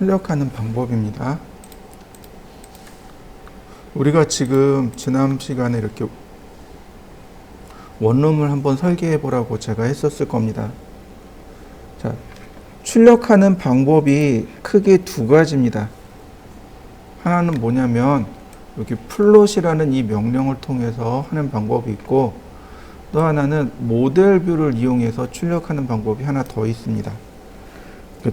출력하는 방법입니다. 우리가 지금 지난 시간에 이렇게 원룸을 한번 설계해 보라고 제가 했었을 겁니다. 자, 출력하는 방법이 크게 두 가지입니다. 하나는 뭐냐면 여기 플롯이라는 이 명령을 통해서 하는 방법이 있고, 또 하나는 모델뷰를 이용해서 출력하는 방법이 하나 더 있습니다.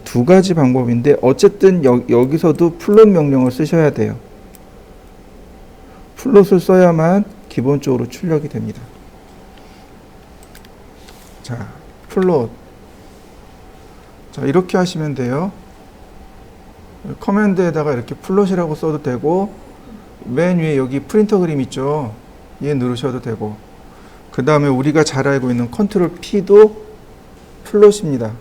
두 가지 방법인데 어쨌든 여기서도 플롯 명령을 쓰셔야 돼요. 플롯을 써야만 기본적으로 출력이 됩니다. 자, 플롯. 자, 이렇게 하시면 돼요. 커맨드에다가 이렇게 플롯이라고 써도 되고, 맨 위에 여기 프린터 그림 있죠? 얘 누르셔도 되고, 그 다음에 우리가 잘 알고 있는 컨트롤 P도 플롯입니다.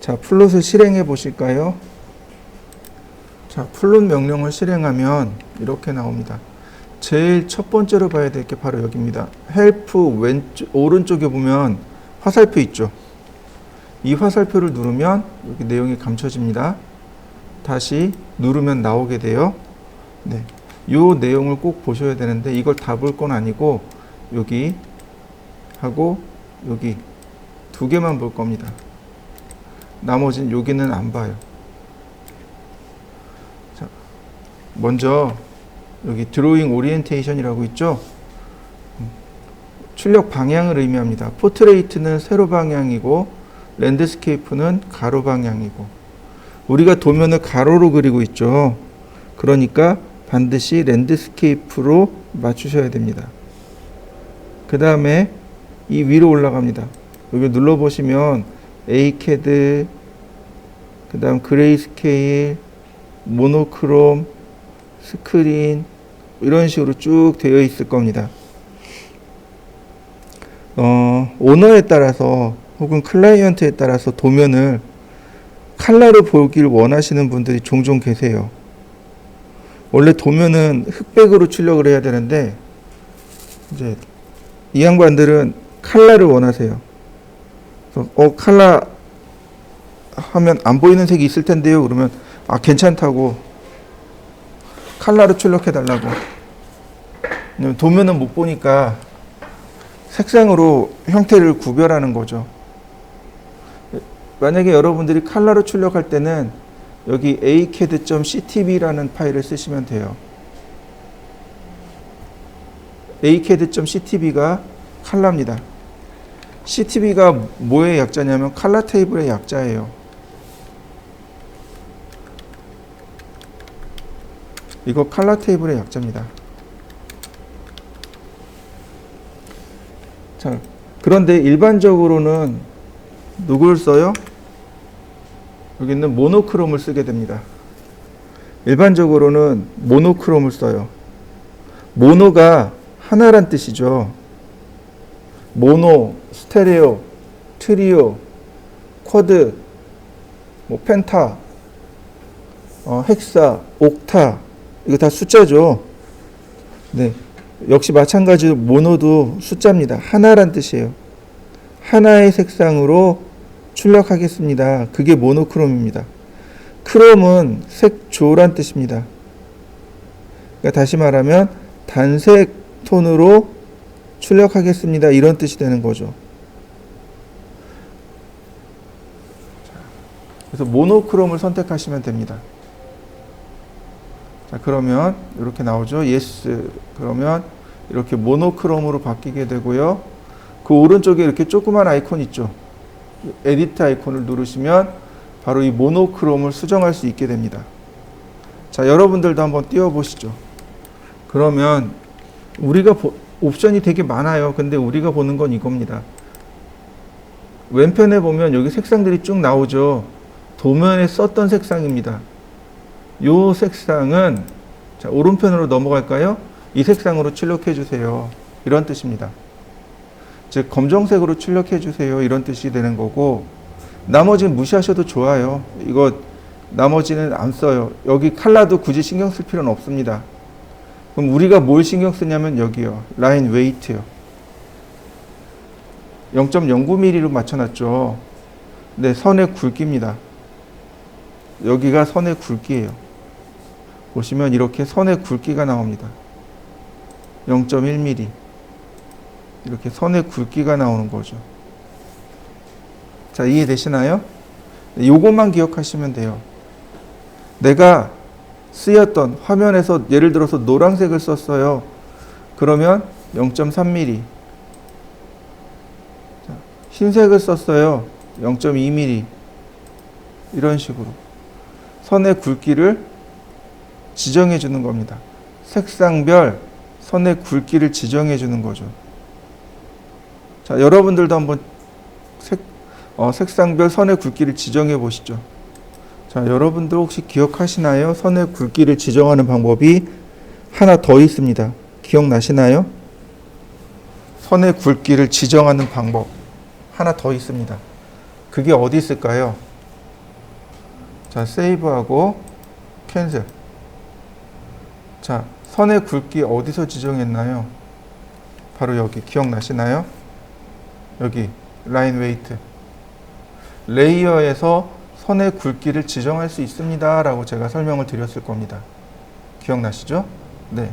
자, 플롯을 실행해 보실까요? 자, 플롯 명령을 실행하면 이렇게 나옵니다. 제일 첫 번째로 봐야 될 게 바로 여기입니다. 헬프 오른쪽에 보면 화살표 있죠? 이 화살표를 누르면 여기 내용이 감춰집니다. 다시 누르면 나오게 돼요. 네, 이 내용을 꼭 보셔야 되는데 이걸 다 볼 건 아니고 여기 하고 여기 두 개만 볼 겁니다. 나머지는 여기는 안 봐요. 자, 먼저 여기 드로잉 오리엔테이션이라고 있죠? 출력 방향을 의미합니다. 포트레이트는 세로 방향이고 랜드스케이프는 가로 방향이고, 우리가 도면을 가로로 그리고 있죠. 그러니까 반드시 랜드스케이프로 맞추셔야 됩니다. 그 다음에 이 위로 올라갑니다. 여기 눌러보시면 에이캐드, 그 다음 그레이스케일, 모노크롬, 스크린, 이런 식으로 쭉 되어 있을 겁니다. 오너에 따라서 혹은 클라이언트에 따라서 도면을 컬러로 보길 원하시는 분들이 종종 계세요. 원래 도면은 흑백으로 출력을 해야 되는데 이제 이 양반들은 컬러를 원하세요. 그래서 컬러 하면 안 보이는 색이 있을 텐데요. 그러면 괜찮다고 컬러로 출력해 달라고. 도면은 못 보니까 색상으로 형태를 구별하는 거죠. 만약에 여러분들이 컬러로 출력할 때는 여기 acad.ctb라는 파일을 쓰시면 돼요. acad.ctb가 컬러입니다. ctb가 뭐의 약자냐면 컬러 테이블의 약자예요. 이거 컬러 테이블의 약자입니다. 자, 그런데 일반적으로는 누굴 써요? 여기 있는 모노크롬을 쓰게 됩니다. 일반적으로는 모노크롬을 써요. 모노가 하나란 뜻이죠. 모노, 스테레오, 트리오, 쿼드, 펜타, 헥사, 옥타, 이거 다 숫자죠. 네, 역시 마찬가지로 모노도 숫자입니다. 하나란 뜻이에요. 하나의 색상으로 출력하겠습니다. 그게 모노크롬입니다. 크롬은 색조란 뜻입니다. 그러니까 다시 말하면 단색 톤으로 출력하겠습니다. 이런 뜻이 되는 거죠. 그래서 모노크롬을 선택하시면 됩니다. 자, 그러면 이렇게 나오죠. Yes. 그러면 이렇게 모노크롬으로 바뀌게 되고요. 그 오른쪽에 이렇게 조그만 아이콘 있죠. 에디트 아이콘을 누르시면 바로 이 모노크롬을 수정할 수 있게 됩니다. 자, 여러분들도 한번 띄워보시죠. 그러면 우리가 옵션이 되게 많아요. 근데 우리가 보는 건 이겁니다. 왼편에 보면 여기 색상들이 쭉 나오죠. 도면에 썼던 색상입니다. 이 색상은, 자, 오른편으로 넘어갈까요? 이 색상으로 출력해 주세요. 이런 뜻입니다. 즉 검정색으로 출력해 주세요. 이런 뜻이 되는 거고, 나머지는 무시하셔도 좋아요. 이거 나머지는 안 써요. 여기 컬러도 굳이 신경 쓸 필요는 없습니다. 그럼 우리가 뭘 신경 쓰냐면 여기요. 라인 웨이트요. 0.09mm로 맞춰놨죠. 네, 선의 굵기입니다. 여기가 선의 굵기예요. 보시면 이렇게 선의 굵기가 나옵니다. 0.1mm. 이렇게 선의 굵기가 나오는 거죠. 자, 이해되시나요? 요것만 기억하시면 돼요. 내가 쓰였던 화면에서 예를 들어서 노란색을 썼어요. 그러면 0.3mm. 흰색을 썼어요. 0.2mm. 이런 식으로 선의 굵기를 지정해 주는 겁니다. 색상별 선의 굵기를 지정해 주는 거죠. 자, 여러분들도 한번 색상별 선의 굵기를 지정해 보시죠. 자, 여러분들 혹시 기억하시나요? 선의 굵기를 지정하는 방법이 하나 더 있습니다. 기억나시나요? 선의 굵기를 지정하는 방법 하나 더 있습니다. 그게 어디 있을까요? 자, 세이브하고 캔슬. 자, 선의 굵기 어디서 지정했나요? 바로 여기 기억나시나요? 여기 라인 웨이트. 레이어에서 선의 굵기를 지정할 수 있습니다 라고 제가 설명을 드렸을 겁니다. 기억나시죠? 네.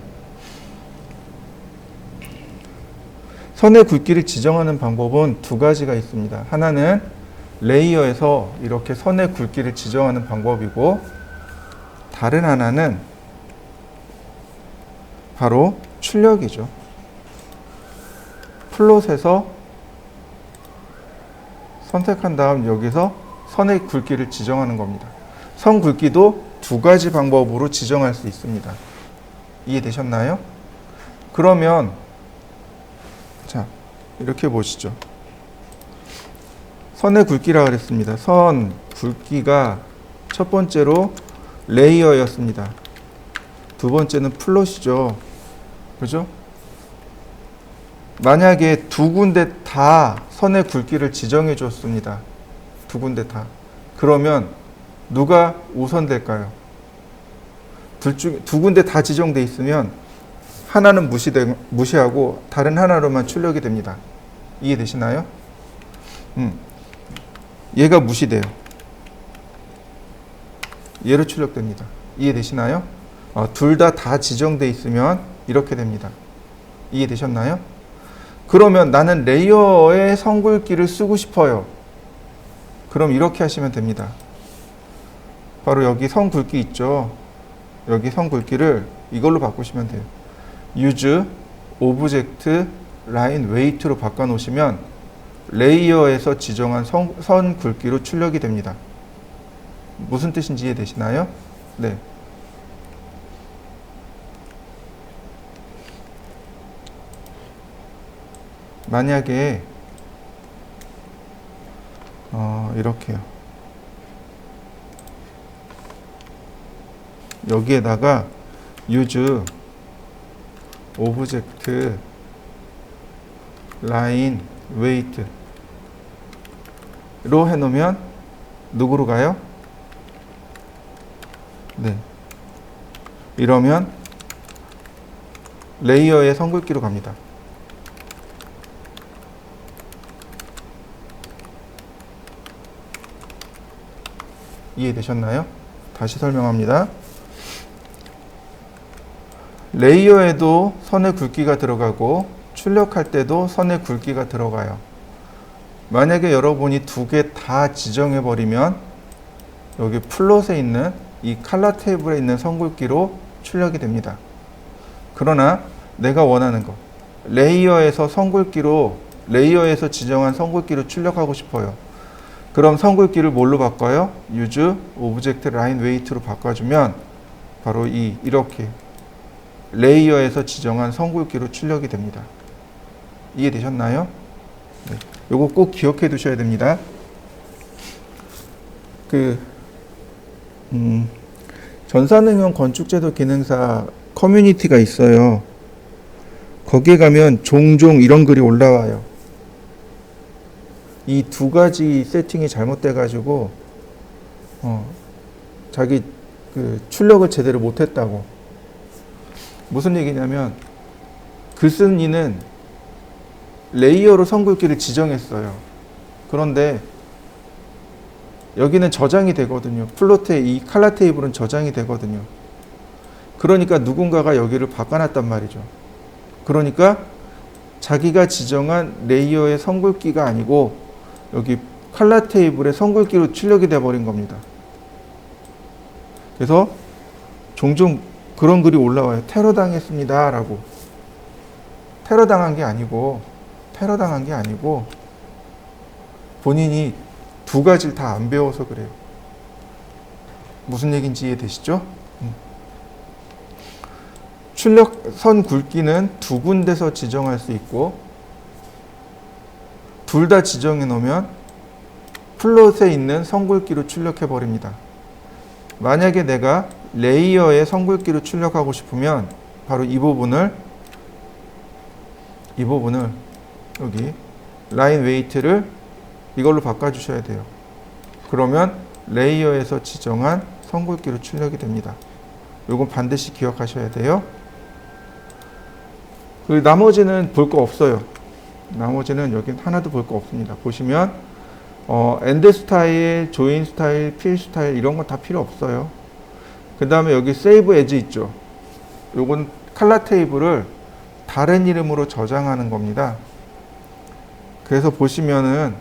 선의 굵기를 지정하는 방법은 두 가지가 있습니다. 하나는 레이어에서 이렇게 선의 굵기를 지정하는 방법이고, 다른 하나는 바로 출력이죠. 플롯에서 선택한 다음 여기서 선의 굵기를 지정하는 겁니다. 선 굵기도 두 가지 방법으로 지정할 수 있습니다. 이해되셨나요? 그러면 자, 이렇게 보시죠. 선의 굵기라 그랬습니다. 선 굵기가 첫 번째로 레이어였습니다. 두 번째는 플롯이죠. 그죠? 만약에 두 군데 다 선의 굵기를 지정해 줬습니다. 두 군데 다. 그러면 누가 우선될까요? 두 군데 다 지정돼 있으면 하나는 무시하고 다른 하나로만 출력이 됩니다. 이해되시나요? 얘가 무시돼요. 얘로 출력됩니다. 이해되시나요? 둘 다 지정돼 있으면 이렇게 됩니다. 이해되셨나요? 그러면 나는 레이어의 선 굵기를 쓰고 싶어요. 그럼 이렇게 하시면 됩니다. 바로 여기 선 굵기 있죠. 여기 선 굵기를 이걸로 바꾸시면 돼요. use object line weight로 바꿔 놓으시면 레이어에서 지정한 선 굵기로 출력이 됩니다. 무슨 뜻인지 이해되시나요? 네. 만약에 이렇게요. 여기에다가 use object line weight 로 해놓으면 누구로 가요? 네. 이러면 레이어의 선 굵기로 갑니다. 이해되셨나요? 다시 설명합니다. 레이어에도 선의 굵기가 들어가고 출력할 때도 선의 굵기가 들어가요. 만약에 여러분이 두 개 다 지정해 버리면 여기 플롯에 있는 이 칼라 테이블에 있는 선 굵기로 출력이 됩니다. 그러나 내가 원하는 거 레이어에서 선 굵기로 레이어에서 지정한 선 굵기로 출력하고 싶어요. 그럼 선 굵기를 뭘로 바꿔요? use object line weight로 바꿔주면 바로 이렇게 레이어에서 지정한 선 굵기로 출력이 됩니다. 이해되셨나요? 네. 요거 꼭 기억해 두셔야 됩니다. 전산응용 건축제도 기능사 커뮤니티가 있어요. 거기에 가면 종종 이런 글이 올라와요. 이 두 가지 세팅이 잘못돼 가지고 자기 출력을 제대로 못했다고. 무슨 얘기냐면 글 쓴 이는 레이어로 선 굵기를 지정했어요. 그런데 여기는 저장이 되거든요. 플로트에 이 칼라 테이블은 저장이 되거든요. 그러니까 누군가가 여기를 바꿔놨단 말이죠. 그러니까 자기가 지정한 레이어의 선글기가 아니고 여기 칼라 테이블의 선글기로 출력이 돼버린 겁니다. 그래서 종종 그런 글이 올라와요. 테러 당했습니다 라고. 테러 당한 게 아니고 본인이 두 가지를 다 안 배워서 그래요. 무슨 얘기인지 이해되시죠? 출력선 굵기는 두 군데서 지정할 수 있고 둘 다 지정해 놓으면 플롯에 있는 선 굵기로 출력해 버립니다. 만약에 내가 레이어의 선 굵기로 출력하고 싶으면 바로 이 부분을 여기 라인 웨이트를 이걸로 바꿔주셔야 돼요. 그러면 레이어에서 지정한 선 굵기로 출력이 됩니다. 이건 반드시 기억하셔야 돼요. 그리고 나머지는 볼 거 없어요. 나머지는 여기 하나도 볼 거 없습니다. 보시면 엔드 스타일, 조인 스타일, 필 스타일 이런 건 다 필요 없어요. 그 다음에 여기 세이브 에즈 있죠. 요건 칼라 테이블을 다른 이름으로 저장하는 겁니다. 그래서 보시면은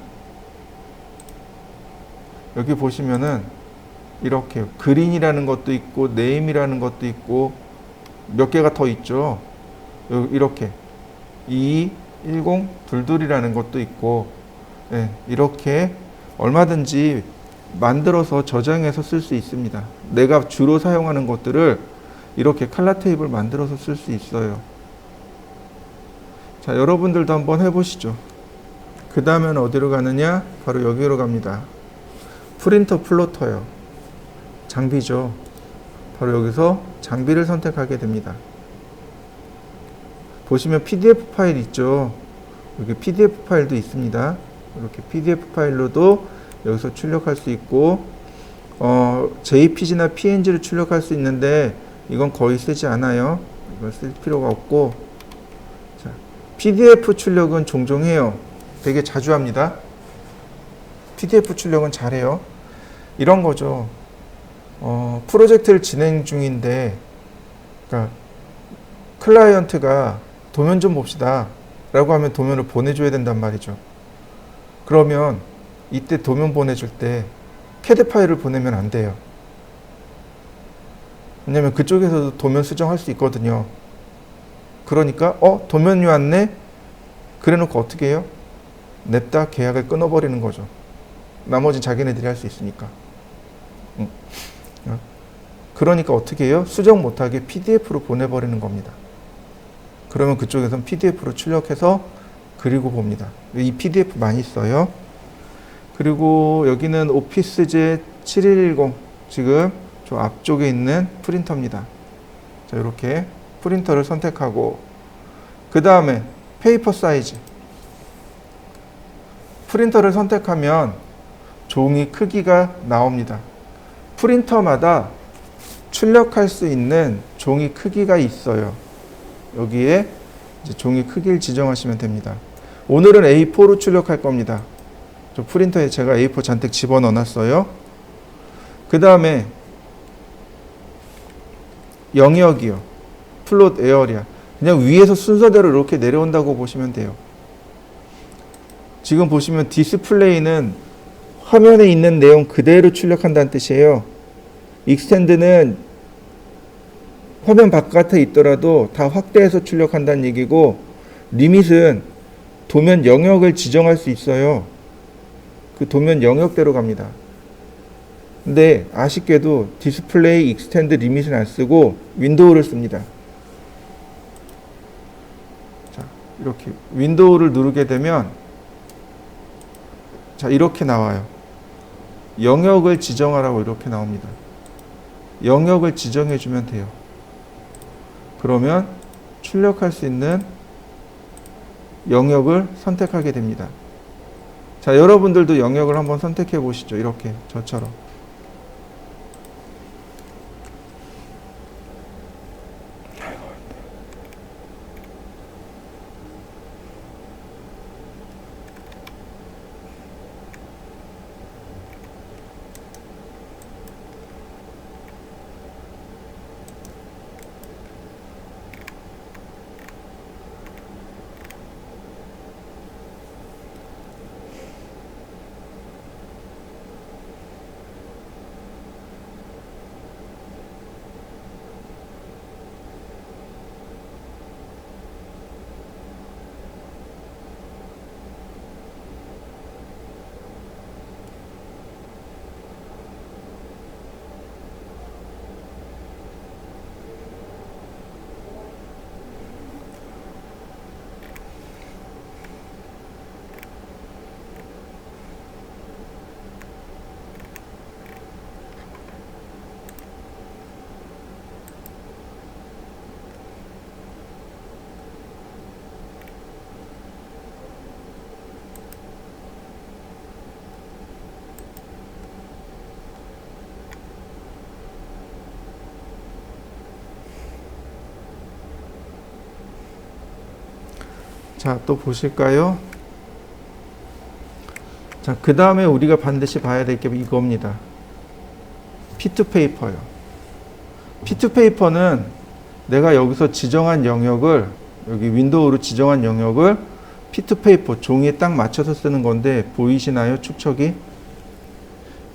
여기 보시면은 이렇게 그린이라는 것도 있고 네임이라는 것도 있고 몇 개가 더 있죠. 이렇게 221022이라는 것도 있고 이렇게 얼마든지 만들어서 저장해서 쓸 수 있습니다. 내가 주로 사용하는 것들을 이렇게 칼라 테이블 만들어서 쓸 수 있어요. 자, 여러분들도 한번 해보시죠. 그 다음엔 어디로 가느냐? 바로 여기로 갑니다. 프린터 플로터요. 장비죠. 바로 여기서 장비를 선택하게 됩니다. 보시면 PDF 파일 있죠. 여기 PDF 파일도 있습니다. 이렇게 PDF 파일로도 여기서 출력할 수 있고 JPG나 PNG를 출력할 수 있는데 이건 거의 쓰지 않아요. 이걸 쓸 필요가 없고 자, PDF 출력은 종종 해요. 되게 자주 합니다. PDF 출력은 잘해요. 이런 거죠. 프로젝트를 진행 중인데 그러니까 클라이언트가 도면 좀 봅시다 라고 하면 도면을 보내줘야 된단 말이죠. 그러면 이때 도면 보내줄 때 CAD 파일을 보내면 안 돼요. 왜냐면 그쪽에서도 도면 수정할 수 있거든요. 그러니까 도면이 왔네? 그래 놓고 어떻게 해요? 냅다 계약을 끊어버리는 거죠. 나머지는 자기네들이 할 수 있으니까. 그러니까 어떻게 해요? 수정 못하게 PDF로 보내버리는 겁니다. 그러면 그쪽에서는 PDF로 출력해서 그리고 봅니다. 이 PDF 많이 써요. 그리고 여기는 오피스제 7110 지금 저 앞쪽에 있는 프린터입니다. 자, 이렇게 프린터를 선택하고 그 다음에 페이퍼 사이즈 프린터를 선택하면 종이 크기가 나옵니다. 프린터마다 출력할 수 있는 종이 크기가 있어요. 여기에 이제 종이 크기를 지정하시면 됩니다. 오늘은 A4로 출력할 겁니다. 저 프린터에 제가 A4 잔뜩 집어넣어 놨어요. 그 다음에 영역이요. 플롯 에어리아. 그냥 위에서 순서대로 이렇게 내려온다고 보시면 돼요. 지금 보시면 디스플레이는 화면에 있는 내용 그대로 출력한다는 뜻이에요. 익스텐드는 화면 바깥에 있더라도 다 확대해서 출력한다는 얘기고, 리밋은 도면 영역을 지정할 수 있어요. 그 도면 영역대로 갑니다. 근데 아쉽게도 디스플레이, 익스텐드, 리밋은 안 쓰고 윈도우를 씁니다. 자, 이렇게 윈도우를 누르게 되면 자, 이렇게 나와요. 영역을 지정하라고 이렇게 나옵니다. 영역을 지정해 주면 돼요. 그러면 출력할 수 있는 영역을 선택하게 됩니다. 자, 여러분들도 영역을 한번 선택해 보시죠. 이렇게 저처럼. 자, 또 보실까요? 자, 그 다음에 우리가 반드시 봐야 될 게 이겁니다. P2페이퍼요. P2페이퍼는 내가 여기서 지정한 영역을, 여기 윈도우로 지정한 영역을 P2페이퍼 종이에 딱 맞춰서 쓰는 건데, 보이시나요? 축척이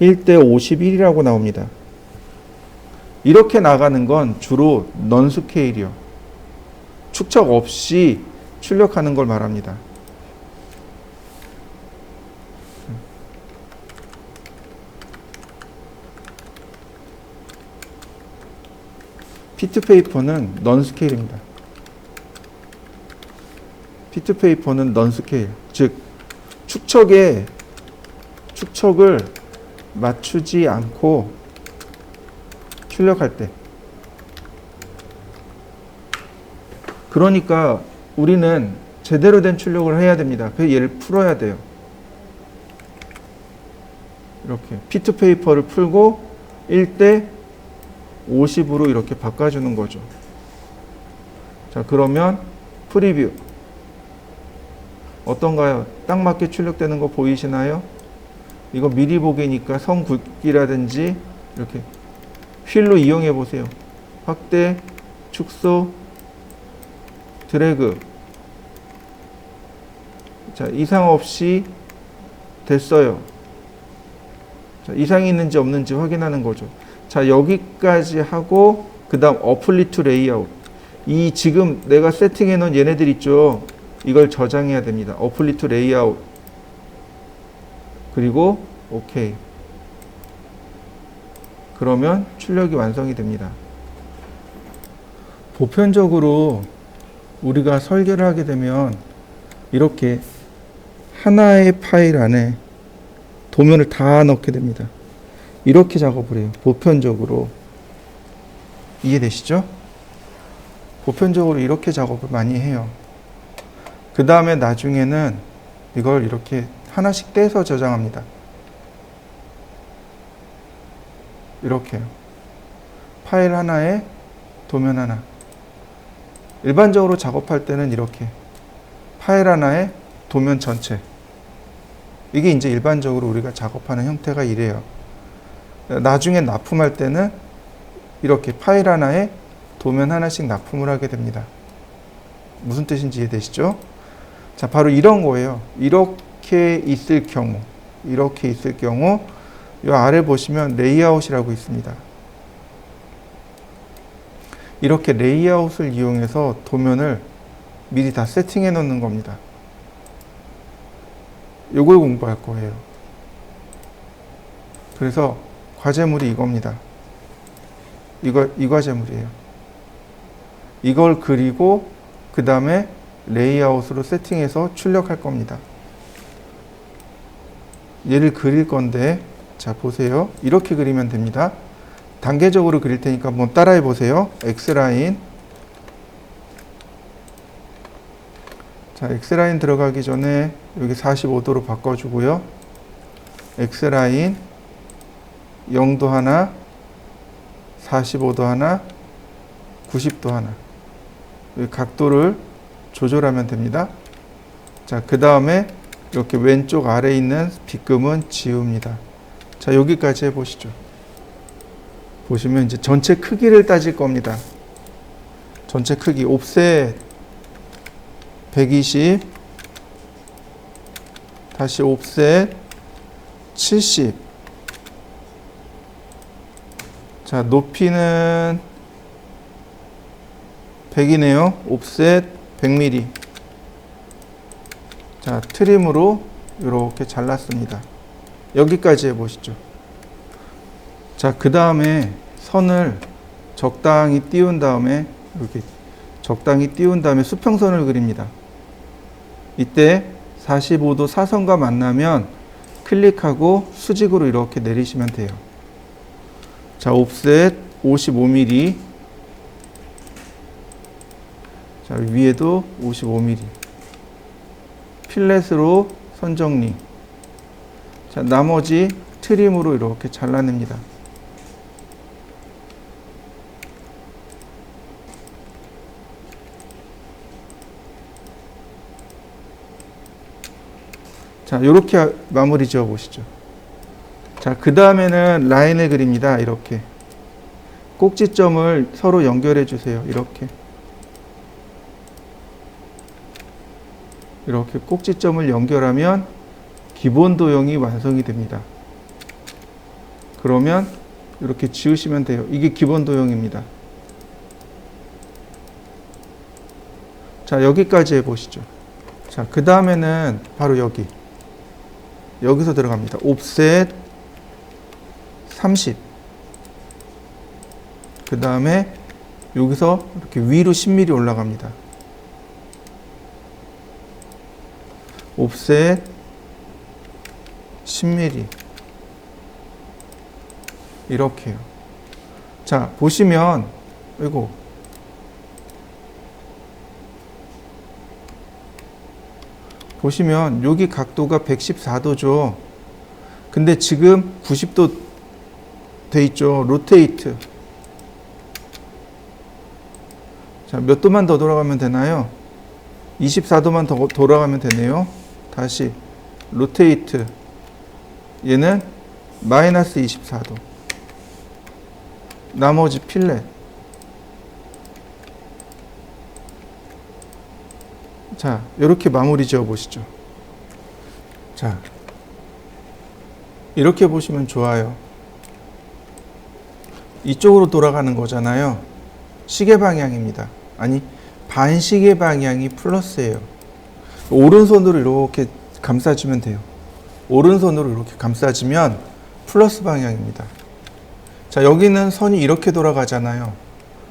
1대 51이라고 나옵니다. 이렇게 나가는 건 주로 넌스케일이요. 축척 없이 출력하는 걸 말합니다. P2페이퍼는 넌스케일입니다. P2페이퍼는 넌스케일, 즉 축척을 맞추지 않고 출력할 때, 그러니까 우리는 제대로 된 출력을 해야 됩니다. 그래서 얘를 풀어야 돼요. 이렇게 P2페이퍼를 풀고 1대 50으로 이렇게 바꿔주는 거죠. 자, 그러면 프리뷰 어떤가요? 딱 맞게 출력되는 거 보이시나요? 이거 미리 보기니까 선 굵기라든지 이렇게 휠로 이용해 보세요. 확대, 축소, 드래그. 자, 이상 없이 됐어요. 자, 이상이 있는지 없는지 확인하는 거죠. 자, 여기까지 하고 그 다음 어플리 투 레이아웃. 이 지금 내가 세팅해 놓은 얘네들 있죠. 이걸 저장해야 됩니다. 어플리 투 레이아웃. 그리고 오케이. 그러면 출력이 완성이 됩니다. 보편적으로 우리가 설계를 하게 되면 이렇게 하나의 파일 안에 도면을 다 넣게 됩니다. 이렇게 작업을 해요. 보편적으로. 이해되시죠? 보편적으로 이렇게 작업을 많이 해요. 그 다음에 나중에는 이걸 이렇게 하나씩 떼서 저장합니다. 이렇게요. 파일 하나에 도면 하나. 일반적으로 작업할 때는 이렇게 파일 하나에 도면 전체. 이게 이제 일반적으로 우리가 작업하는 형태가 이래요. 나중에 납품할 때는 이렇게 파일 하나에 도면 하나씩 납품을 하게 됩니다. 무슨 뜻인지 이해되시죠? 자, 바로 이런 거예요. 이렇게 있을 경우, 이 아래 보시면 레이아웃이라고 있습니다. 이렇게 레이아웃을 이용해서 도면을 미리 다 세팅해 놓는 겁니다. 요걸 공부할 거예요. 그래서 과제물이 이겁니다. 이 과제물이에요. 이걸 그리고 그 다음에 레이아웃으로 세팅해서 출력할 겁니다. 얘를 그릴 건데, 자, 보세요. 이렇게 그리면 됩니다. 단계적으로 그릴 테니까 한번 따라해 보세요. X라인. 자, X라인 들어가기 전에 여기 45도로 바꿔주고요. X라인 0도 하나, 45도 하나, 90도 하나. 여기 각도를 조절하면 됩니다. 자, 그 다음에 이렇게 왼쪽 아래에 있는 빗금은 지웁니다. 자, 여기까지 해보시죠. 보시면 이제 전체 크기를 따질 겁니다. 전체 크기, 옵셋 120, 다시 옵셋 70. 자, 높이는 100이네요. 옵셋 100mm. 자, 트림으로 이렇게 잘랐습니다. 여기까지 해보시죠. 자, 그 다음에 선을 적당히 띄운 다음에 이렇게 적당히 띄운 다음에 수평선을 그립니다. 이때 45도 사선과 만나면 클릭하고 수직으로 이렇게 내리시면 돼요. 자, 옵셋 55mm. 자, 위에도 55mm. 필렛으로 선 정리. 자, 나머지 트림으로 이렇게 잘라냅니다. 자, 이렇게 마무리 지어 보시죠. 자, 그 다음에는 라인을 그립니다. 이렇게. 꼭지점을 서로 연결해 주세요. 이렇게. 이렇게 꼭지점을 연결하면 기본 도형이 완성이 됩니다. 그러면 이렇게 지우시면 돼요. 이게 기본 도형입니다. 자, 여기까지 해보시죠. 자, 그 다음에는 바로 여기서 들어갑니다. 옵셋 30. 그 다음에 여기서 이렇게 위로 10mm 올라갑니다. 옵셋 10mm. 이렇게요. 자, 보시면, 이거. 보시면, 여기 각도가 114도죠. 근데 지금 90도 돼 있죠. 로테이트. 자, 몇 도만 더 돌아가면 되나요? 24도만 더 돌아가면 되네요. 다시 로테이트. 얘는 마이너스 24도. 나머지 필렛. 자, 이렇게 마무리 지어 보시죠. 자, 이렇게 보시면 좋아요. 이쪽으로 돌아가는 거잖아요. 시계 방향입니다. 아니, 반시계 방향이 플러스예요. 오른손으로 이렇게 감싸주면 돼요. 오른손으로 이렇게 감싸주면 플러스 방향입니다. 자, 여기는 선이 이렇게 돌아가잖아요.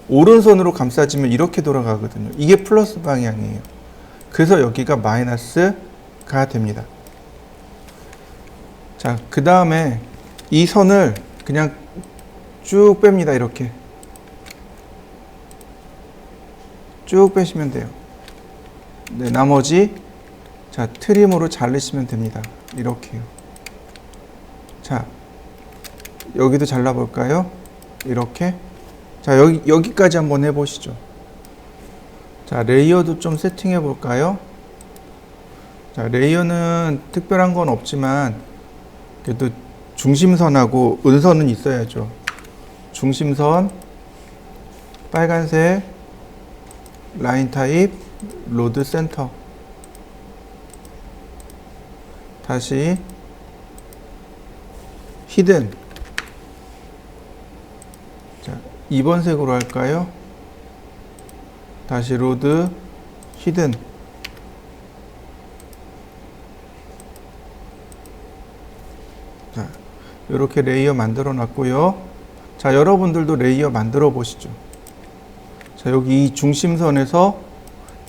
오른손으로 감싸주면 이렇게 돌아가거든요. 이게 플러스 방향이에요. 그래서 여기가 마이너스가 됩니다. 자, 그 다음에 이 선을 그냥 쭉 뺍니다. 이렇게 쭉 빼시면 돼요. 네, 나머지 자, 트림으로 자르시면 됩니다. 이렇게요. 자, 여기도 잘라볼까요? 이렇게. 자, 여기까지 한번 해보시죠. 자, 레이어도 좀 세팅해 볼까요? 자, 레이어는 특별한 건 없지만 그래도 중심선하고 은선은 있어야죠. 중심선, 빨간색, 라인 타입, 로드 센터. 다시 히든. 자, 2번 색으로 할까요? 다시 로드, 히든. 자, 이렇게 레이어 만들어 놨고요. 자, 여러분들도 레이어 만들어 보시죠. 자, 여기 이 중심선에서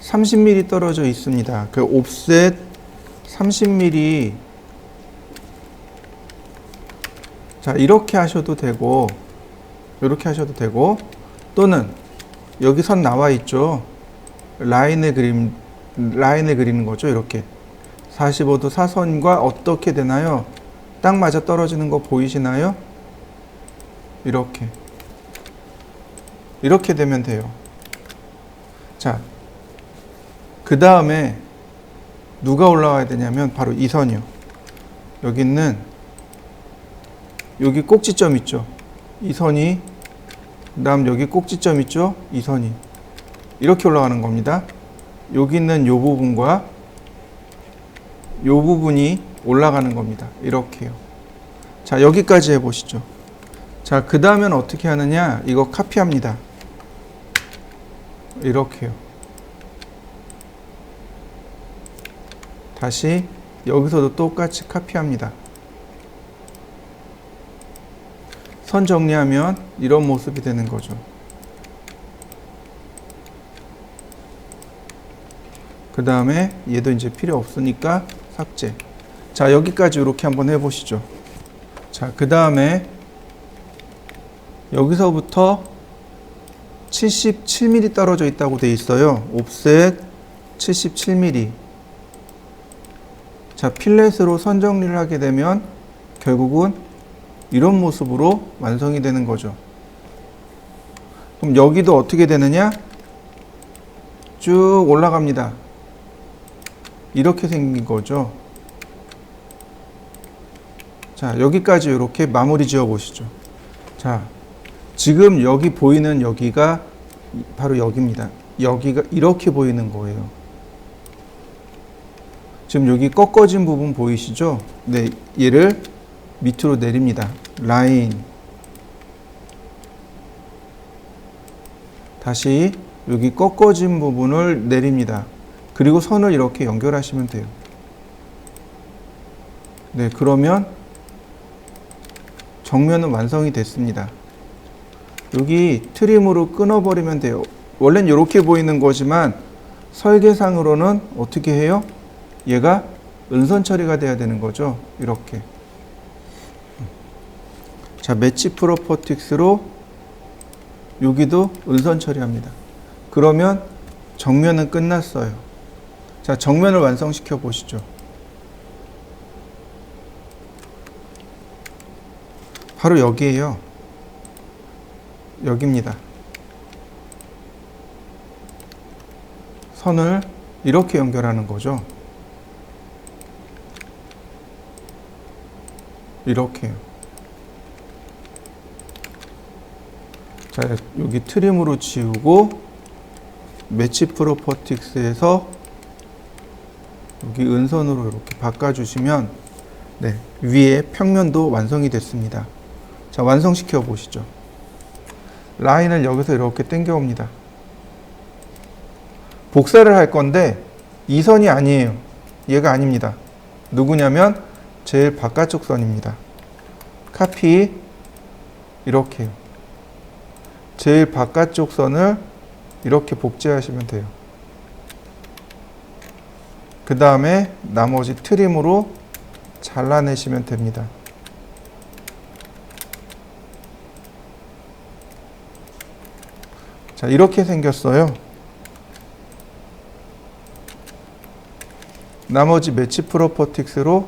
30mm 떨어져 있습니다. 그 옵셋 30mm. 자, 이렇게 하셔도 되고, 이렇게 하셔도 되고, 또는 여기 선 나와 있죠. 라인을 그리는 거죠. 이렇게 45도 사선과 어떻게 되나요? 딱 맞아 떨어지는 거 보이시나요? 이렇게 되면 돼요. 자, 그 다음에 누가 올라와야 되냐면 바로 이 선이요. 여기 있는 여기 꼭지점 있죠. 이 선이, 그 다음 여기 꼭지점 있죠. 이 선이 이렇게 올라가는 겁니다. 여기 있는 요 부분과 요 부분이 올라가는 겁니다. 이렇게요. 자, 여기까지 해보시죠. 자, 그 다음엔 어떻게 하느냐? 이거 카피합니다. 이렇게요. 다시 여기서도 똑같이 카피합니다. 선 정리하면 이런 모습이 되는 거죠. 그 다음에 얘도 이제 필요 없으니까 삭제. 자, 여기까지 이렇게 한번 해보시죠. 자, 그 다음에 여기서부터 77mm 떨어져 있다고 돼 있어요. 옵셋 77mm. 자, 필렛으로 선 정리를 하게 되면 결국은 이런 모습으로 완성이 되는 거죠. 그럼 여기도 어떻게 되느냐? 쭉 올라갑니다. 이렇게 생긴 거죠. 자, 여기까지 이렇게 마무리 지어 보시죠. 자, 지금 여기 보이는 여기가 바로 여기입니다. 여기가 이렇게 보이는 거예요. 지금 여기 꺾어진 부분 보이시죠? 네, 얘를 밑으로 내립니다. 라인. 다시 여기 꺾어진 부분을 내립니다. 그리고 선을 이렇게 연결하시면 돼요. 네, 그러면 정면은 완성이 됐습니다. 여기 트림으로 끊어버리면 돼요. 원래는 이렇게 보이는 거지만 설계상으로는 어떻게 해요? 얘가 은선 처리가 돼야 되는 거죠. 이렇게. 자, 매치 프로퍼틱스로 여기도 은선 처리합니다. 그러면 정면은 끝났어요. 자, 정면을 완성시켜 보시죠. 바로 여기에요. 여기입니다. 선을 이렇게 연결하는 거죠. 이렇게요. 자, 여기 트림으로 지우고 매치 프로퍼틱스에서 여기 은선으로 이렇게 바꿔주시면 네, 위에 평면도 완성이 됐습니다. 자, 완성시켜 보시죠. 라인을 여기서 이렇게 당겨 옵니다. 복사를 할 건데 이 선이 아니에요. 얘가 아닙니다. 누구냐면 제일 바깥쪽 선입니다. 카피 이렇게요. 제일 바깥쪽 선을 이렇게 복제하시면 돼요. 그 다음에 나머지 트림으로 잘라내시면 됩니다. 자, 이렇게 생겼어요. 나머지 매치 프로퍼틱스로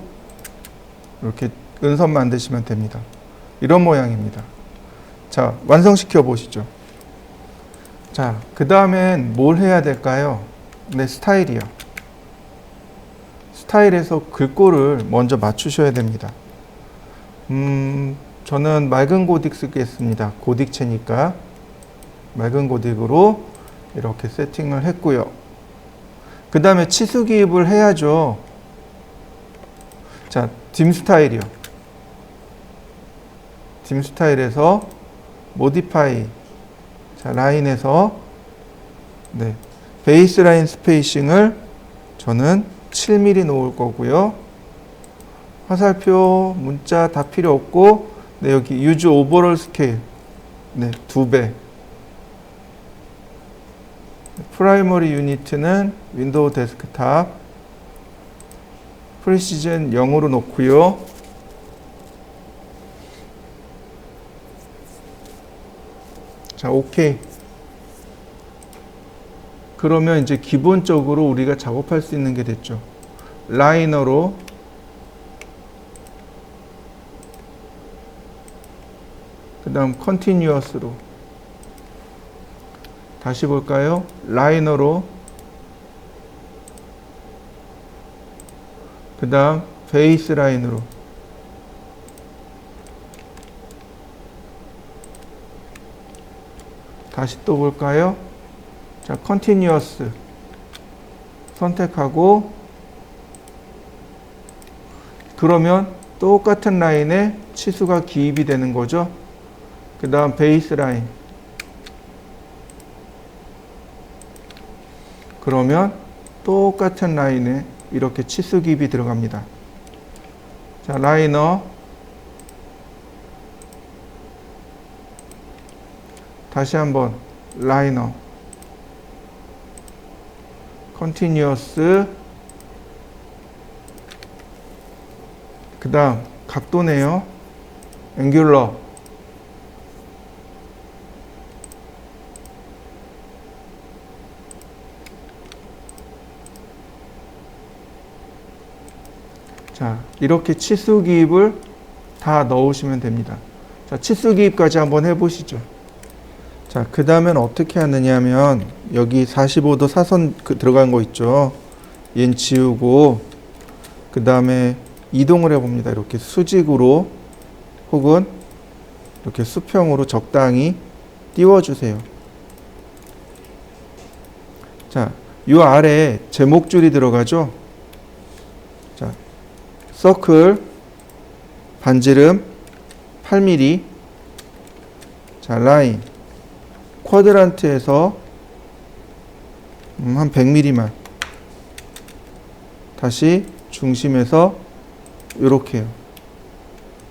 이렇게 은선 만드시면 됩니다. 이런 모양입니다. 자, 완성시켜 보시죠. 자, 그 다음엔 뭘 해야 될까요? 네, 스타일이요. 스타일에서 글꼴을 먼저 맞추셔야 됩니다. 저는 맑은 고딕 쓰겠습니다. 고딕체니까 맑은 고딕으로 이렇게 세팅을 했고요. 그 다음에 치수 기입을 해야죠. 자, 딤 스타일이요. 딤 스타일에서 모디파이. 자, 라인에서 네, 베이스 라인 스페이싱을 저는 7mm 놓을 거고요. 화살표, 문자 다 필요 없고 네, 여기 유즈 오버롤 스케일 네, 2배. 프라이머리 유니트는 윈도우 데스크탑 프리시즌 0으로 놓고요. 자, 오케이. 그러면 이제 기본적으로 우리가 작업할 수 있는 게 됐죠. 라이너로 그 다음 컨티뉴어스로 다시 볼까요? 라이너로 그 다음 베이스 라인으로 다시 또 볼까요? 자, 컨티뉴어스 선택하고 그러면 똑같은 라인에 치수가 기입이 되는 거죠. 그 다음 베이스 라인 그러면 똑같은 라인에 이렇게 치수 기입이 들어갑니다. 자, 라이너 다시 한번 라이너 컨티뉴어스 그 다음 각도네요. 앵귤러 자, 이렇게 치수 기입을 다 넣으시면 됩니다. 자, 치수 기입까지 한번 해보시죠. 자, 그 다음엔 어떻게 하느냐 하면 여기 45도 사선 들어간 거 있죠. 얘는 지우고 그 다음에 이동을 해봅니다. 이렇게 수직으로 혹은 이렇게 수평으로 적당히 띄워주세요. 자, 이 아래에 제목줄이 들어가죠. 자, 서클 반지름 8mm. 자, 라인 쿼드란트에서 한 100mm만. 다시 중심에서 요렇게요.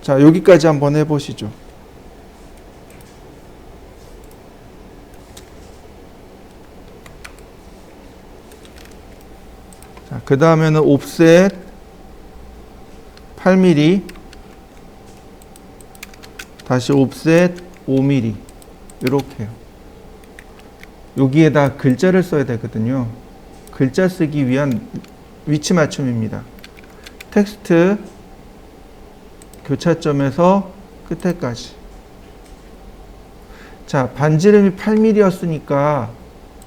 자, 여기까지 한번 해보시죠. 자, 그 다음에는 옵셋 8mm, 다시 옵셋 5mm, 이렇게요. 여기에다 글자를 써야 되거든요. 글자 쓰기 위한 위치 맞춤입니다. 텍스트 교차점에서 끝에까지. 자, 반지름이 8mm였으니까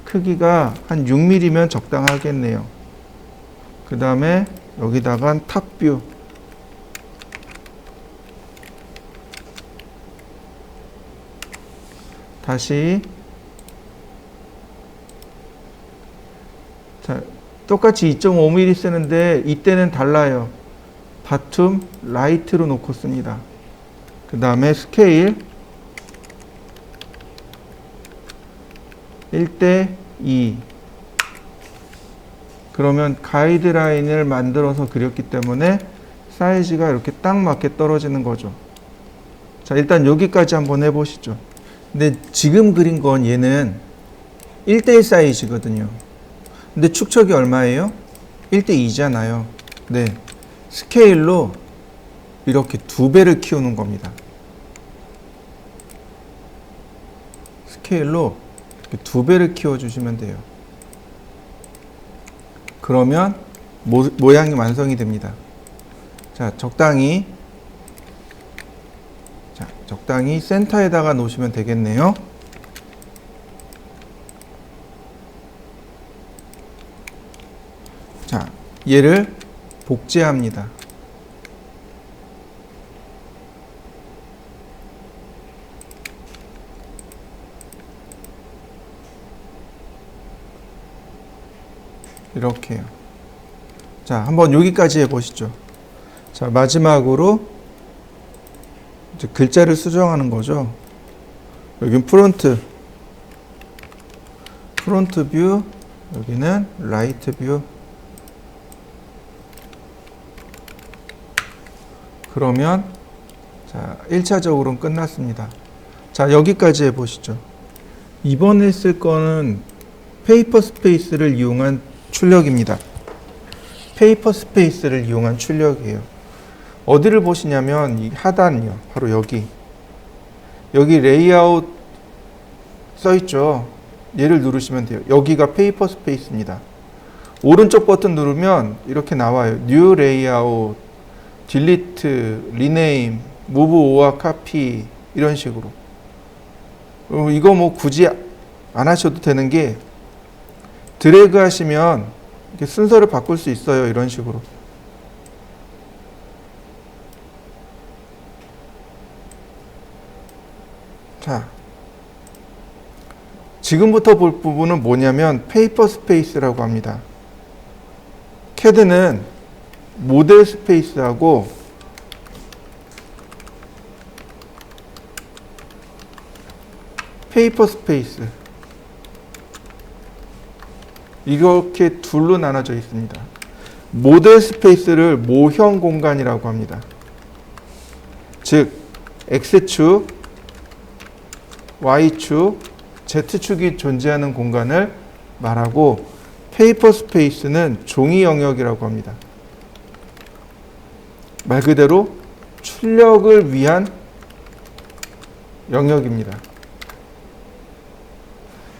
크기가 한 6mm면 적당하겠네요. 그 다음에 여기다가 탑뷰. 다시. 자, 똑같이 2.5mm 쓰는데 이때는 달라요. 바툼 라이트로 놓고 씁니다. 그 다음에 스케일 1:2. 그러면 가이드라인을 만들어서 그렸기 때문에 사이즈가 이렇게 딱 맞게 떨어지는 거죠. 자, 일단 여기까지 한번 해보시죠. 근데 지금 그린 건 얘는 1:1 사이즈거든요. 근데 축척이 얼마예요? 1:2잖아요. 네. 스케일로 이렇게 2배를 키우는 겁니다. 스케일로 이렇게 2배를 키워주시면 돼요. 그러면 모양이 완성이 됩니다. 자, 적당히 센터에다가 놓으시면 되겠네요. 자, 얘를 복제합니다. 이렇게요. 자, 한번 여기까지 해보시죠. 자, 마지막으로 이제 글자를 수정하는 거죠. 여기는 프론트 뷰, 여기는 라이트 뷰. 그러면 자, 1차적으로는 끝났습니다. 자, 여기까지 해보시죠. 이번에 쓸 거는 페이퍼 스페이스를 이용한 출력입니다. 페이퍼 스페이스를 이용한 출력이에요. 어디를 보시냐면 이 하단이요. 바로 여기 레이아웃 써있죠. 얘를 누르시면 돼요. 여기가 페이퍼 스페이스입니다. 오른쪽 버튼 누르면 이렇게 나와요. 뉴 레이아웃, 딜리트, 리네임, 무브 오어 카피, 이런 식으로. 이거 뭐 굳이 안 하셔도 되는 게 드래그 하시면 이렇게 순서를 바꿀 수 있어요. 이런 식으로. 자, 지금부터 볼 부분은 뭐냐면 페이퍼 스페이스라고 합니다. CAD는 모델 스페이스하고 페이퍼 스페이스, 이렇게 둘로 나눠져 있습니다. 모델 스페이스를 모형 공간이라고 합니다. 즉 X축, Y축, Z축이 존재하는 공간을 말하고, 페이퍼 스페이스는 종이 영역이라고 합니다. 말 그대로 출력을 위한 영역입니다.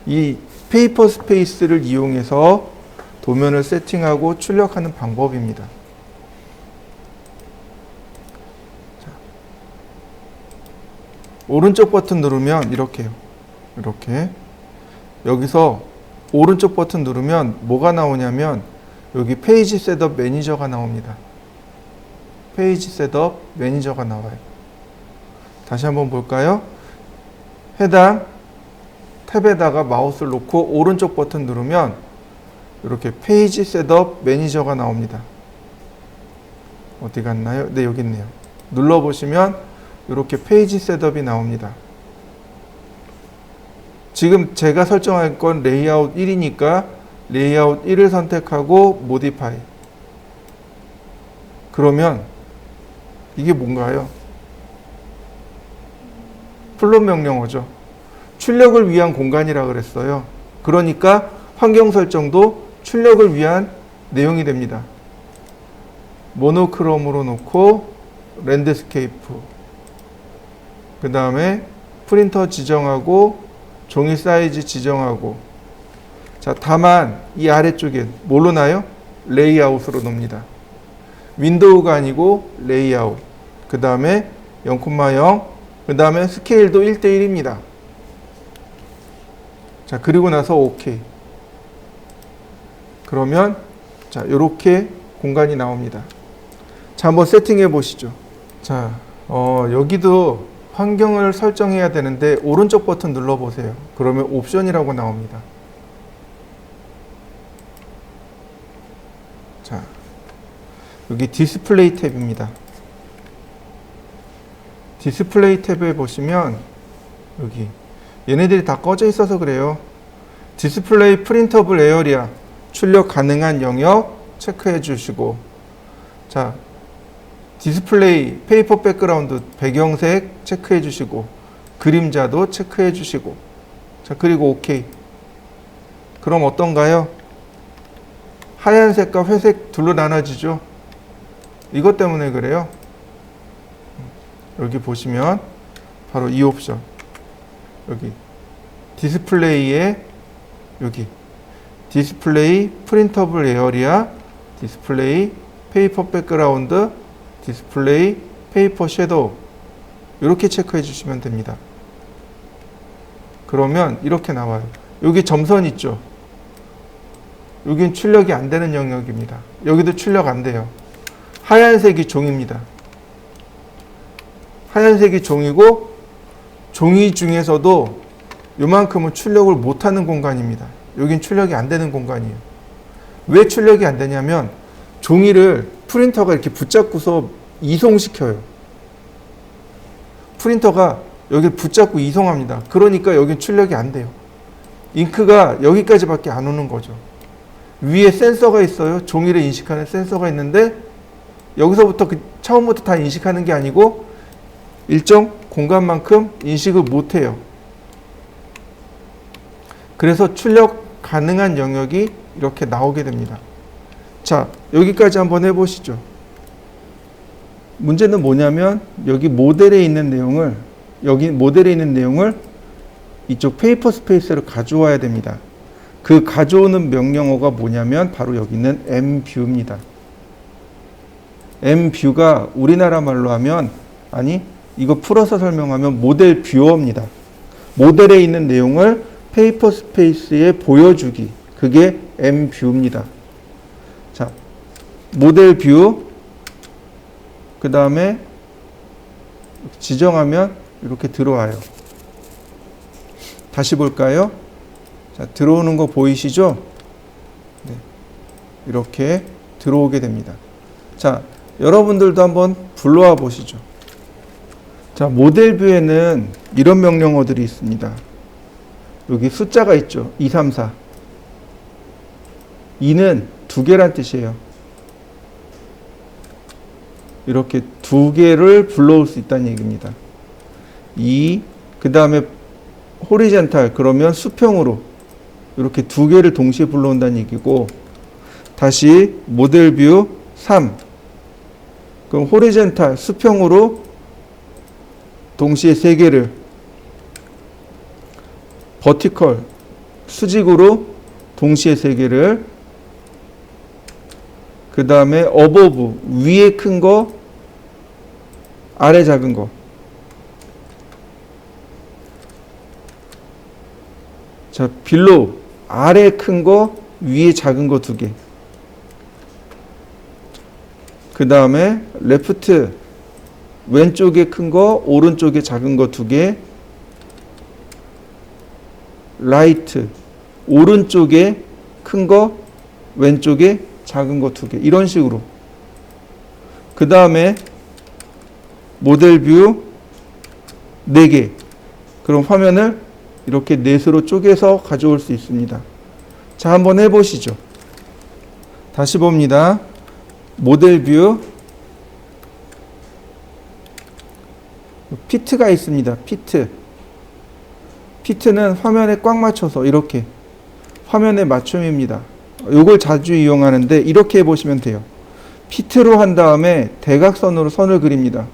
이 페이퍼 스페이스를 이용해서 도면을 세팅하고 출력하는 방법입니다. 자, 오른쪽 버튼 누르면 이렇게요. 이렇게. 여기서 오른쪽 버튼 누르면 뭐가 나오냐면 여기 페이지 셋업 매니저가 나옵니다. 페이지 셋업 매니저가 나와요. 다시 한번 볼까요? 해당 탭에다가 마우스를 놓고 오른쪽 버튼 누르면 이렇게 페이지 셋업 매니저가 나옵니다. 어디 갔나요? 네, 여기 있네요. 눌러보시면 이렇게 페이지 셋업이 나옵니다. 지금 제가 설정할 건 레이아웃 1이니까 레이아웃 1을 선택하고 모디파이. 그러면 이게 뭔가요? 플롯 명령어죠. 출력을 위한 공간이라 그랬어요. 그러니까 환경 설정도 출력을 위한 내용이 됩니다. 모노크롬으로 놓고 랜드스케이프, 그 다음에 프린터 지정하고 종이 사이즈 지정하고. 자, 다만 이 아래쪽에 뭘로 놔요? 레이아웃으로 놓습니다. 윈도우가 아니고 레이아웃. 그 다음에 0,0, 그 다음에 스케일도 1:1입니다. 자, 그리고 나서 OK. 그러면 자, 이렇게 공간이 나옵니다. 자, 한번 세팅해 보시죠. 자, 여기도 환경을 설정해야 되는데 오른쪽 버튼 눌러 보세요. 그러면 옵션이라고 나옵니다. 자, 여기 디스플레이 탭입니다. 디스플레이 탭에 보시면 여기 얘네들이 다 꺼져 있어서 그래요. 디스플레이 프린터블 에어리아 출력 가능한 영역 체크해 주시고, 자, 디스플레이 페이퍼 백그라운드 배경색 체크해 주시고, 그림자도 체크해 주시고, 자, 그리고 OK. 그럼 어떤가요? 하얀색과 회색 둘로 나눠지죠. 이것 때문에 그래요. 여기 보시면 바로 이 옵션, 여기 디스플레이에 여기 디스플레이 프린터블 에어리아, 디스플레이 페이퍼 백그라운드, 디스플레이 페이퍼 섀도우, 이렇게 체크해 주시면 됩니다. 그러면 이렇게 나와요. 여기 점선 있죠. 여긴 출력이 안 되는 영역입니다. 여기도 출력 안 돼요. 하얀색이 종입니다. 하얀색이 종이고, 종이 중에서도 요만큼은 출력을 못하는 공간입니다. 여긴 출력이 안 되는 공간이에요. 왜 출력이 안 되냐면 종이를 프린터가 이렇게 붙잡고서 이송시켜요. 프린터가 여기를 붙잡고 이송합니다. 그러니까 여긴 출력이 안 돼요. 잉크가 여기까지밖에 안 오는 거죠. 위에 센서가 있어요. 종이를 인식하는 센서가 있는데 여기서부터 처음부터 다 인식하는 게 아니고 일정 공간만큼 인식을 못해요. 그래서 출력 가능한 영역이 이렇게 나오게 됩니다. 자, 여기까지 한번 해보시죠. 문제는 뭐냐면 여기 모델에 있는 내용을 이쪽 페이퍼 스페이스로 가져와야 됩니다. 그 가져오는 명령어가 뭐냐면 바로 여기 있는 mview입니다. mview가 우리나라 말로 하면, 아니 이거 풀어서 설명하면 모델 뷰어입니다. 모델에 있는 내용을 페이퍼 스페이스에 보여주기, 그게 mview입니다. 자, 모델 뷰, 그 다음에 지정하면 이렇게 들어와요. 다시 볼까요? 자, 들어오는 거 보이시죠? 네, 이렇게 들어오게 됩니다. 자, 여러분들도 한번 불러와 보시죠. 자, 모델 뷰에는 이런 명령어들이 있습니다. 여기 숫자가 있죠. 2, 3, 4. 2는 두 개란 뜻이에요. 이렇게 두 개를 불러올 수 있다는 얘기입니다. 2, 그 다음에 호리젠탈, 그러면 수평으로 이렇게 두 개를 동시에 불러온다는 얘기고, 다시 모델 뷰 3, 그럼 호리젠탈, 수평으로 동시에 세 개를, 버티컬, 수직으로 동시에 세 개를, 그 다음에 어버브, 위에 큰 거, 아래 작은 거. 자, 빌로우, 아래 큰 거, 위에 작은 거 두 개. 그 다음에 레프트 왼쪽에 큰 거, 오른쪽에 작은 거 2개. 라이트 오른쪽에 큰 거, 왼쪽에 작은 거 2개. 이런 식으로. 그 다음에 모델 뷰 4개. 그럼 화면을 이렇게 넷으로 쪼개서 가져올 수 있습니다. 자, 한번 해보시죠. 다시 봅니다. 모델 뷰 피트가 있습니다. 피트는 화면에 꽉 맞춰서 이렇게 화면에 맞춤입니다. 이걸 자주 이용하는데 이렇게 해보시면 돼요. 피트로 한 다음에 대각선으로 선을 그립니다.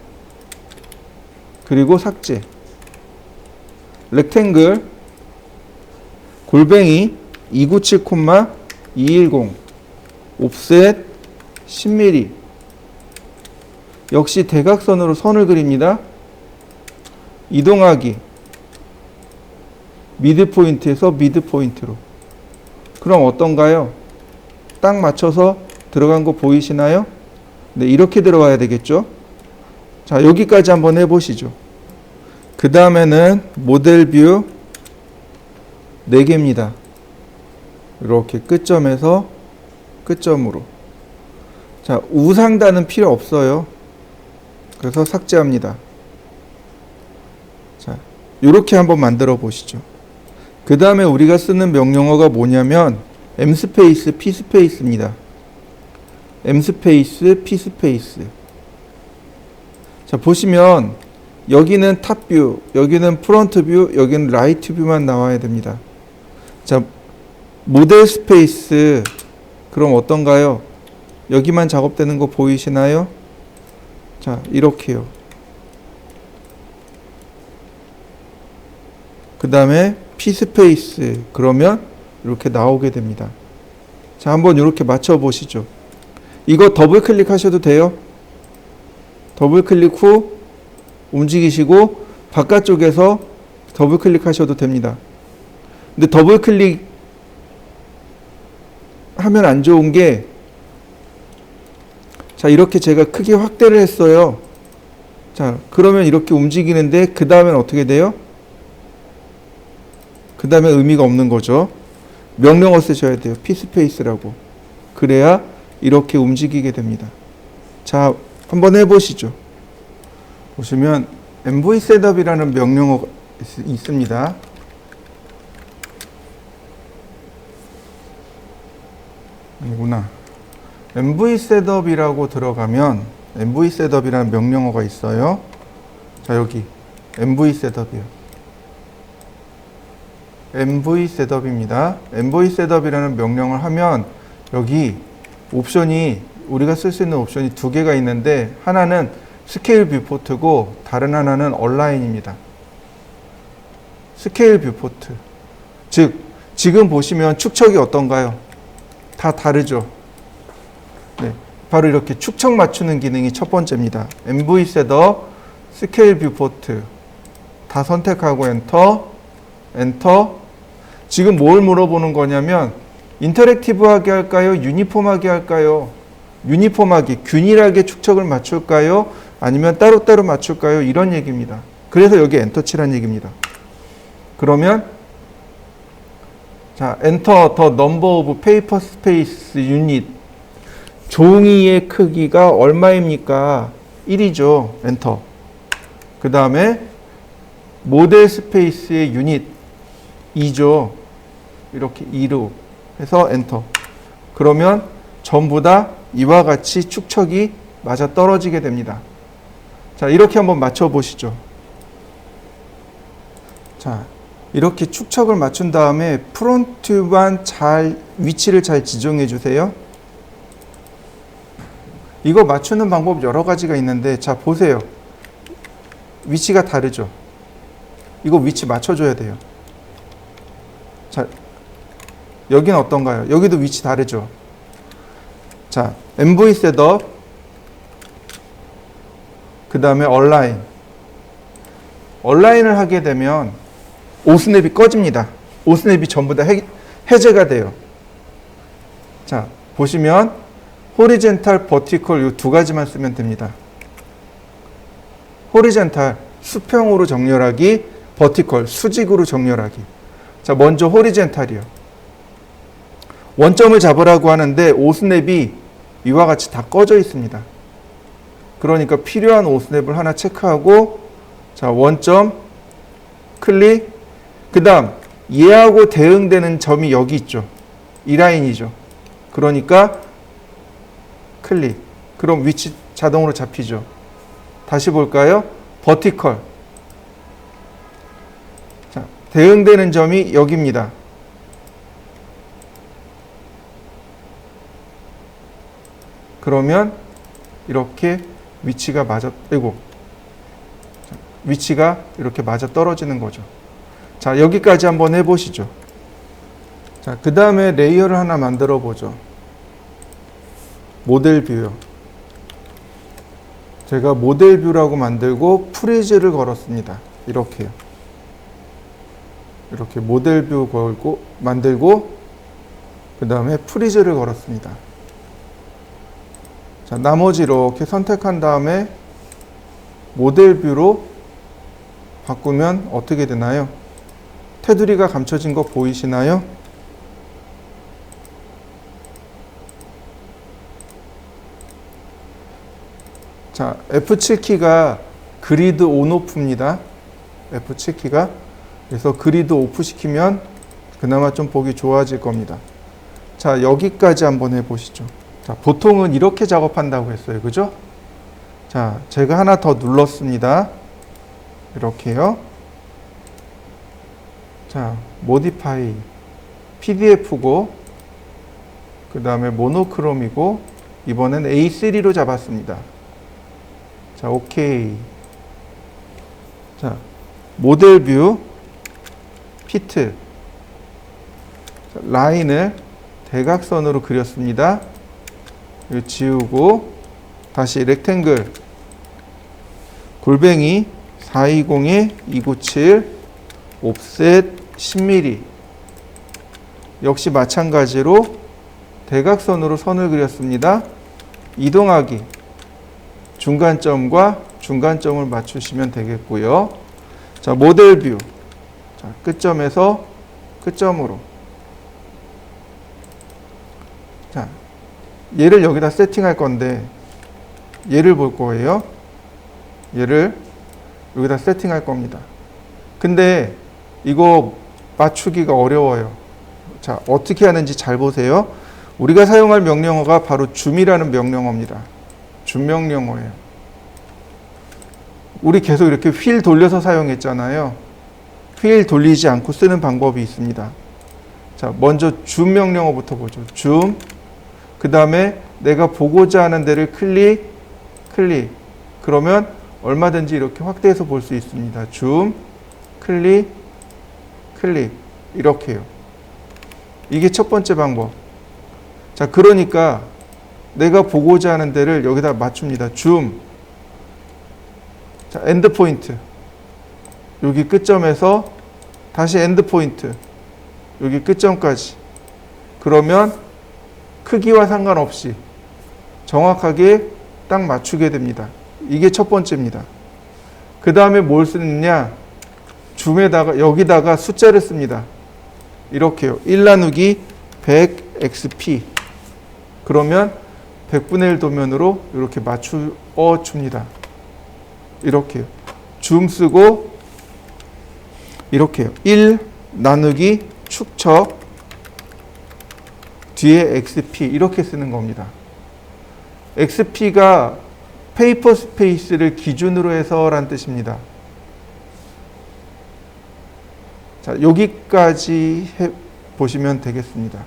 그리고 삭제. 렉탱글 골뱅이 297,210 옵셋 10mm 역시 대각선으로 선을 그립니다. 이동하기 미드 포인트에서 미드 포인트로. 그럼 어떤가요? 딱 맞춰서 들어간 거 보이시나요? 네, 이렇게 들어가야 되겠죠? 자, 여기까지 한번 해보시죠. 그 다음에는 모델 뷰 4개입니다. 이렇게 끝점에서 끝점으로. 자, 우상단은 필요 없어요. 그래서 삭제합니다. 자, 이렇게 한번 만들어 보시죠. 그 다음에 우리가 쓰는 명령어가 뭐냐면 m스페이스, p스페이스입니다. m스페이스, p스페이스. 자, 보시면 여기는 탑뷰, 여기는 프론트 뷰, 여기는 라이트 뷰만 나와야 됩니다. 자, 모델 스페이스 그럼 어떤가요? 여기만 작업되는 거 보이시나요? 자, 이렇게요. 그 다음에 p스페이스 그러면 이렇게 나오게 됩니다. 자, 한번 이렇게 맞춰 보시죠. 이거 더블 클릭하셔도 돼요. 더블 클릭 후 움직이시고 바깥쪽에서 더블 클릭하셔도 됩니다. 근데 더블 클릭 하면 안 좋은 게, 자, 이렇게 제가 크게 확대를 했어요. 자, 그러면 이렇게 움직이는데 그 다음엔 어떻게 돼요? 그 다음에 의미가 없는 거죠. 명령어 쓰셔야 돼요. p스페이스라고. 그래야 이렇게 움직이게 됩니다. 자, 한번 해보시죠. 보시면 MV 셋업이라는 명령어가 있습니다. 아니구나. MV 셋업이라고 들어가면 MV 셋업이라는 명령어가 있어요. 자, 여기 MV 셋업이요. MV 셋업입니다. MV 셋업이라는 명령을 하면 여기 옵션이, 우리가 쓸 수 있는 옵션이 2개가 있는데 하나는 스케일 뷰포트고 다른 하나는 얼라인입니다. 스케일 뷰포트. 즉, 지금 보시면 축척이 어떤가요? 다 다르죠. 네, 바로 이렇게 축척 맞추는 기능이 첫 번째입니다. MV 셋업, 스케일 뷰포트 다 선택하고 엔터, 엔터. 지금 뭘 물어보는 거냐면 인터랙티브하게 할까요? 유니폼하게 할까요? 유니폼하게, 균일하게 축척을 맞출까요? 아니면 따로따로 맞출까요? 이런 얘기입니다. 그래서 여기 엔터 치란 얘기입니다. 그러면 자, 엔터 더 넘버 오브 페이퍼 스페이스 유닛. 종이의 크기가 얼마입니까? 1이죠. 엔터. 그 다음에 모델 스페이스의 유닛 2죠. 이렇게 2로 해서 엔터. 그러면 전부 다 이와 같이 축척이 맞아 떨어지게 됩니다. 자, 이렇게 한번 맞춰 보시죠. 자, 이렇게 축척을 맞춘 다음에 프론트만 잘, 위치를 잘 지정해 주세요. 이거 맞추는 방법 여러 가지가 있는데, 자, 보세요. 위치가 다르죠. 이거 위치 맞춰줘야 돼요. 자, 여기는 어떤가요? 여기도 위치 다르죠. 자, MV 셋업, 그 다음에 얼라인. 얼라인을 하게 되면 오스냅이 꺼집니다. 오스냅이 전부 다 해제가 돼요. 자, 보시면 호리젠탈, 버티컬 이 두 가지만 쓰면 됩니다. 호리젠탈, 수평으로 정렬하기, 버티컬, 수직으로 정렬하기. 자, 먼저 호리젠탈이요. 원점을 잡으라고 하는데 오스냅이 이와 같이 다 꺼져 있습니다. 그러니까 필요한 오스냅을 하나 체크하고, 자, 원점, 클릭, 그 다음 얘하고 대응되는 점이 여기 있죠. 이 라인이죠. 그러니까 클릭. 그럼 위치 자동으로 잡히죠. 다시 볼까요? 버티컬. 자, 대응되는 점이 여기입니다. 그러면 이렇게 위치가 위치가 이렇게 맞아 떨어지는 거죠. 자, 여기까지 한번 해보시죠. 자, 그 다음에 레이어를 하나 만들어 보죠. 모델 뷰요. 제가 모델 뷰라고 만들고 프리즈를 걸었습니다. 이렇게요. 이렇게 모델 뷰 걸고 만들고 그 다음에 프리즈를 걸었습니다. 자, 나머지 이렇게 선택한 다음에 모델 뷰로 바꾸면 어떻게 되나요? 테두리가 감춰진 거 보이시나요? 자, F7키가 그리드 온오프입니다. F7키가. 그래서 그리드 오프 시키면 그나마 좀 보기 좋아질 겁니다. 자, 여기까지 한번 해보시죠. 자, 보통은 이렇게 작업한다고 했어요. 그죠? 자, 제가 하나 더 눌렀습니다. 이렇게요. 자, 모디파이. PDF고, 그 다음에 모노크롬이고, 이번엔 A3로 잡았습니다. 자, 오케이. 자, 모델 뷰, 피트. 자, 라인을 대각선으로 그렸습니다. 이거 지우고, 다시 렉탱글. 골뱅이 420-297, 옵셋 10mm. 역시 마찬가지로 대각선으로 선을 그렸습니다. 이동하기. 중간점과 중간점을 맞추시면 되겠고요. 자, 모델 뷰. 자, 끝점에서 끝점으로. 자, 얘를 여기다 세팅할 건데 얘를 볼 거예요. 얘를 여기다 세팅할 겁니다. 근데 이거 맞추기가 어려워요. 자, 어떻게 하는지 잘 보세요. 우리가 사용할 명령어가 바로 줌이라는 명령어입니다. 줌 명령어예요. 우리 계속 이렇게 휠 돌려서 사용했잖아요. 휠 돌리지 않고 쓰는 방법이 있습니다. 자, 먼저 줌 명령어부터 보죠. 줌. 그 다음에 내가 보고자 하는 데를 클릭. 그러면 얼마든지 이렇게 확대해서 볼 수 있습니다. 줌, 클릭. 이렇게요. 이게 첫 번째 방법. 자, 그러니까 내가 보고자 하는 데를 여기다 맞춥니다. 줌. 자, 엔드 포인트. 여기 끝점에서 다시 엔드 포인트. 여기 끝점까지. 그러면 크기와 상관없이 정확하게 딱 맞추게 됩니다. 이게 첫 번째입니다. 그 다음에 뭘 쓰느냐? 줌에다가 여기다가 숫자를 씁니다. 이렇게요. 1 나누기 100xp. 그러면 100분의 1 도면으로 이렇게 맞추어 줍니다. 이렇게요. 줌 쓰고 이렇게요. 1 나누기 축척 뒤에 xp 이렇게 쓰는 겁니다. xp가 페이퍼 스페이스를 기준으로 해서란 뜻입니다. 자, 여기까지 보시면 되겠습니다.